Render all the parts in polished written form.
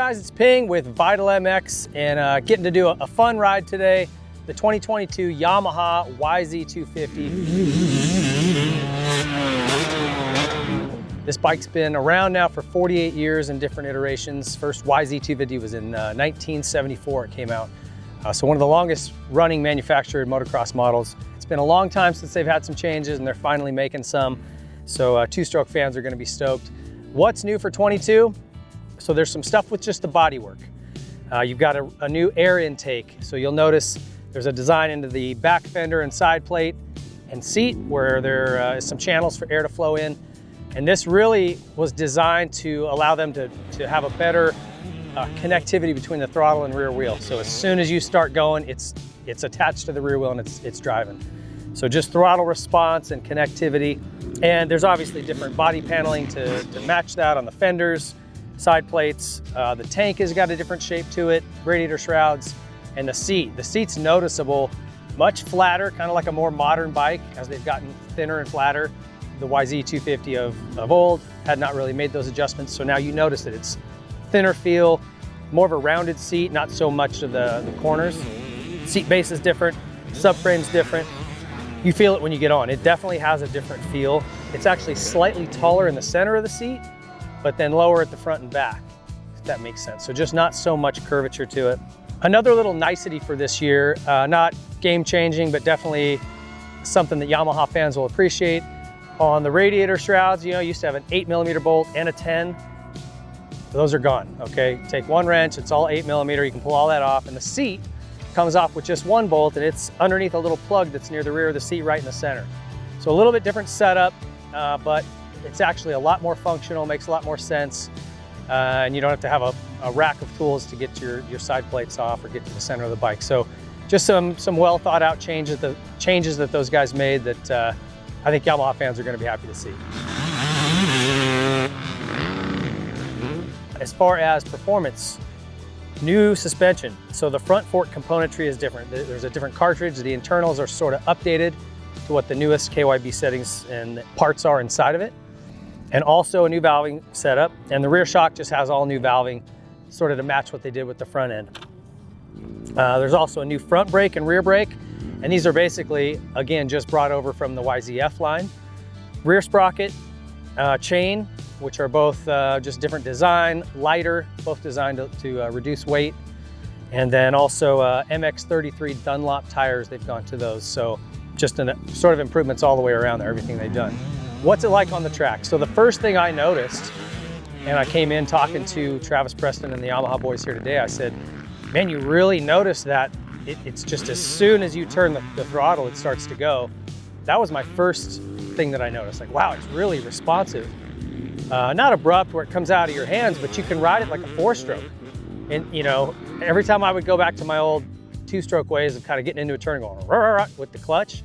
guys, it's Ping with Vital MX and getting to do a fun ride today, the 2022 Yamaha YZ250. This bike's been around now for 48 years in different iterations. First YZ250 was in 1974 it came out. So one of the longest running manufactured motocross models. It's been a long time since they've had some changes and they're finally making some. So two-stroke fans are gonna be stoked. What's new for 22? So there's some stuff with just the bodywork. You've got a new air intake. So you'll notice there's a design into the back fender and side plate and seat where there is some channels for air to flow in. And this really was designed to allow them to have a better connectivity between the throttle and rear wheel. So as soon as you start going, it's attached to the rear wheel and it's driving. So just throttle response and connectivity. And there's obviously different body paneling to match that on the fenders, side plates. The tank has got a different shape to it, radiator shrouds, and the seat. The seat's noticeable, much flatter, kind of like a more modern bike as they've gotten thinner and flatter. The YZ250 of old had not really made those adjustments, so now you notice that it's thinner feel, more of a rounded seat, not so much of the corners. Seat base is different, subframe's different. You feel it when you get on. It definitely has a different feel. It's actually slightly taller in the center of the seat, but then lower at the front and back, if that makes sense. So just not so much curvature to it. Another little nicety for this year, not game changing, but definitely something that Yamaha fans will appreciate. On the radiator shrouds, you used to have an 8mm bolt and a 10. Those are gone, okay? Take one wrench, it's all 8mm, you can pull all that off, and the seat comes off with just one bolt, and it's underneath a little plug that's near the rear of the seat right in the center. So a little bit different setup, but it's actually a lot more functional, makes a lot more sense, and you don't have to have a rack of tools to get your side plates off or get to the center of the bike. So just some well thought out changes that those guys made that I think Yamaha fans are going to be happy to see. As far as performance, new suspension. So the front fork componentry is different. There's a different cartridge. The internals are sort of updated to what the newest KYB settings and parts are inside of it. And also a new valving setup. And the rear shock just has all new valving, sort of to match what they did with the front end. There's also a new front brake and rear brake. And these are basically, again, just brought over from the YZF line. Rear sprocket, chain, which are both just different design, lighter, both designed to reduce weight. And then also MX33 Dunlop tires, they've gone to those. So just sort of improvements all the way around there, everything they've done. What's it like on the track? So the first thing I noticed, and I came in talking to Travis Preston and the Yamaha boys here today, I said, man, you really notice that it's just as soon as you turn the throttle, it starts to go. That was my first thing that I noticed. Like, wow, it's really responsive. Not abrupt where it comes out of your hands, but you can ride it like a 4-stroke. And every time I would go back to my old 2-stroke ways of kind of getting into a turn and going rah, rah, rah, with the clutch,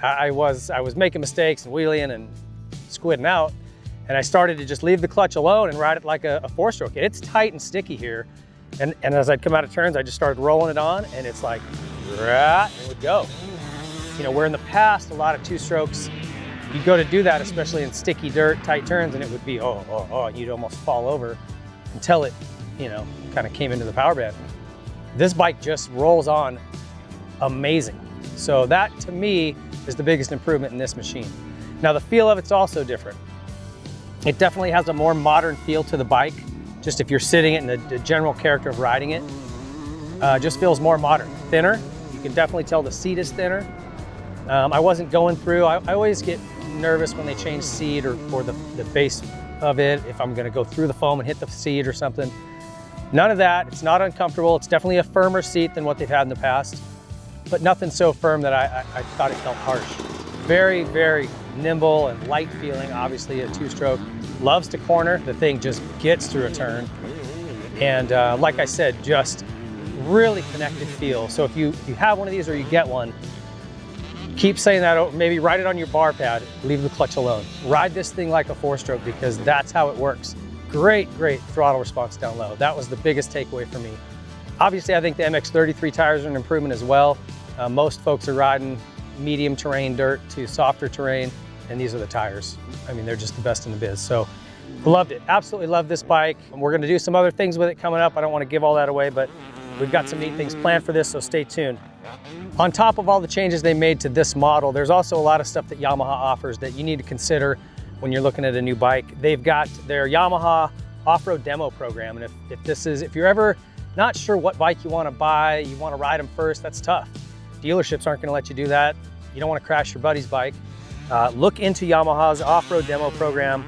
I was making mistakes and wheeling and squidding out. And I started to just leave the clutch alone and ride it like a 4-stroke. And it's tight and sticky here. And as I'd come out of turns, I just started rolling it on and it's like, rah, and it would go. Where in the past, a lot of 2-strokes, you'd go to do that, especially in sticky dirt, tight turns, and it would be, and you'd almost fall over until it, kind of came into the power band. This bike just rolls on amazing. So that, to me, is the biggest improvement in this machine. Now, the feel of it's also different. It definitely has a more modern feel to the bike. Just if you're sitting it and the general character of riding it, just feels more modern. Thinner, you can definitely tell the seat is thinner. I wasn't going through, I always get nervous when they change seat or the base of it, if I'm gonna go through the foam and hit the seat or something. None of that, it's not uncomfortable. It's definitely a firmer seat than what they've had in the past, but nothing so firm that I thought it felt harsh. Very, very nimble and light feeling, obviously a 2-stroke. Loves to corner, the thing just gets through a turn. And like I said, just really connected feel. So if you have one of these or you get one, keep saying that, maybe ride it on your bar pad, leave the clutch alone. Ride this thing like a 4-stroke because that's how it works. Great throttle response down low. That was the biggest takeaway for me. Obviously, I think the MX33 tires are an improvement as well. Most folks are riding medium terrain dirt to softer terrain, and these are the tires. I mean, they're just the best in the biz. So Loved it, absolutely loved this bike. And we're gonna do some other things with it coming up. I don't wanna give all that away, but we've got some neat things planned for this, so stay tuned. On top of all the changes they made to this model, there's also a lot of stuff that Yamaha offers that you need to consider when you're looking at a new bike. They've got their Yamaha off-road demo program, and if you're ever not sure what bike you want to buy, you want to ride them first, that's tough. Dealerships aren't going to let you do that. You don't want to crash your buddy's bike. Look into Yamaha's off-road demo program.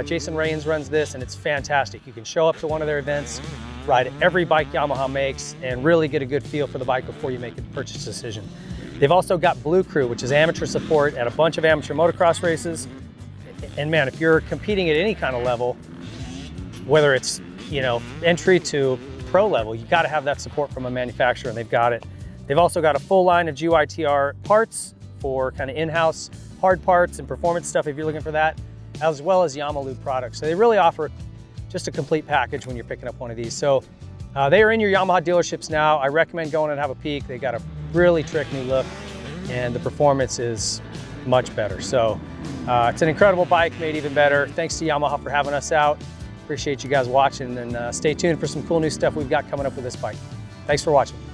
Jason Rains runs this, and it's fantastic. You can show up to one of their events, ride every bike Yamaha makes, and really get a good feel for the bike before you make a purchase decision. They've also got bLUcRU, which is amateur support at a bunch of amateur motocross races. And man, if you're competing at any kind of level, whether it's, you know, entry to pro level, you got to have that support from a manufacturer, and they've got it. They've also got a full line of GYTR parts for kind of in-house hard parts and performance stuff if you're looking for that, as well as bLUcRU products. So they really offer just a complete package when you're picking up one of these. So they are in your Yamaha dealerships now. I recommend going and have a peek. They got a really trick new look, and the performance is much better. So it's an incredible bike, made even better. Thanks to Yamaha for having us out. Appreciate you guys watching, and stay tuned for some cool new stuff we've got coming up with this bike. Thanks for watching.